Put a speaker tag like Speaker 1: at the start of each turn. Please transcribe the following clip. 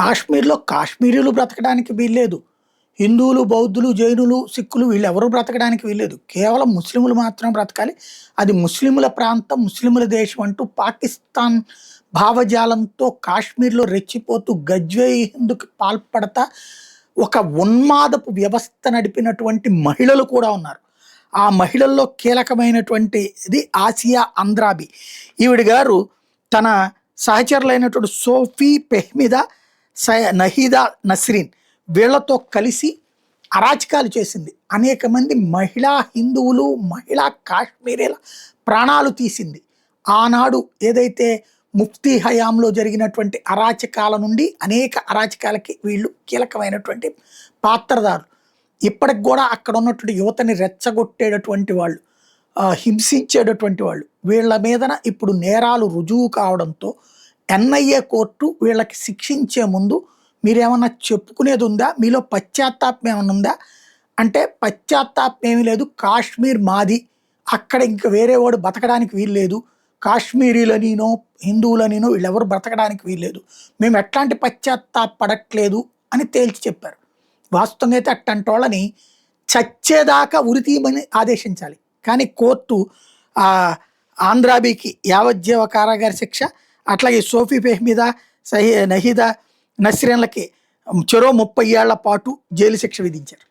Speaker 1: కాశ్మీర్‌లో కాశ్మీరీలు బ్రతకడానికి వీల్లేదు. హిందువులు, బౌద్ధులు, జైనులు, సిక్కులు వీళ్ళెవరూ బ్రతకడానికి వీల్లేదు. కేవలం ముస్లిములు మాత్రమే బ్రతకాలి. అది ముస్లిముల ప్రాంతం, ముస్లిముల దేశం అంటూ పాకిస్తాన్ భావజాలంతో కాశ్మీర్‌లో రెచ్చిపోతూ గజ్వే హింద్‌కి పాల్పడతా ఒక ఉన్మాదపు వ్యవస్థ నడిపినటువంటి మహిళలు కూడా ఉన్నారు. ఆ మహిళల్లో కీలకమైనటువంటిది ఆసియా అంద్రాబి. ఈవిడ గారు తన సహచరులైనటువంటి సోఫీ పెహ్మిదా, నహీదా నస్రీన్ వీళ్ళతో కలిసి అరాచకాలు చేసింది. అనేక మంది మహిళా హిందువులు, మహిళా కాశ్మీరీల ప్రాణాలు తీసింది. ఆనాడు ఏదైతే ముఫ్తీ హయాంలో జరిగినటువంటి అరాచకాల నుండి అనేక అరాచకాలకి వీళ్ళు కీలకమైనటువంటి పాత్రదారులు. ఇప్పటికి కూడా అక్కడ ఉన్నటువంటి యువతని రెచ్చగొట్టేటటువంటి వాళ్ళు, హింసించేటటువంటి వాళ్ళు, వీళ్ళ మీదన ఇప్పుడు నేరాలు రుజువు కావడంతో ఎన్ఐఏ కోర్టు వీళ్ళకి శిక్షించే ముందు మీరేమన్నా చెప్పుకునేది ఉందా, మీలో పశ్చాత్తాపం ఏమన్నా ఉందా అంటే పశ్చాత్తాపం ఏమీ లేదు, కాశ్మీర్ మాది, అక్కడ ఇంక వేరే వాడు బతకడానికి వీల్లేదు, కాశ్మీరీలనినో హిందువులనినో వీళ్ళెవరు బ్రతకడానికి వీల్లేదు, మేము ఎట్లాంటి పశ్చాత్తాపడట్లేదు అని తేల్చి చెప్పారు. వాస్తవంగా అయితే అట్టంటి వాళ్ళని చచ్చేదాకా ఉరితీయమని ఆదేశించాలి. కానీ కోర్టు ఆంధ్రాబీకి యావజ్జీవ కారాగార శిక్ష, అట్లాగే సోఫీ పెహ్మిదా, నహీదా నస్రీన్లకి చెరో 30 ఏళ్ల పాటు జైలు శిక్ష విధించారు.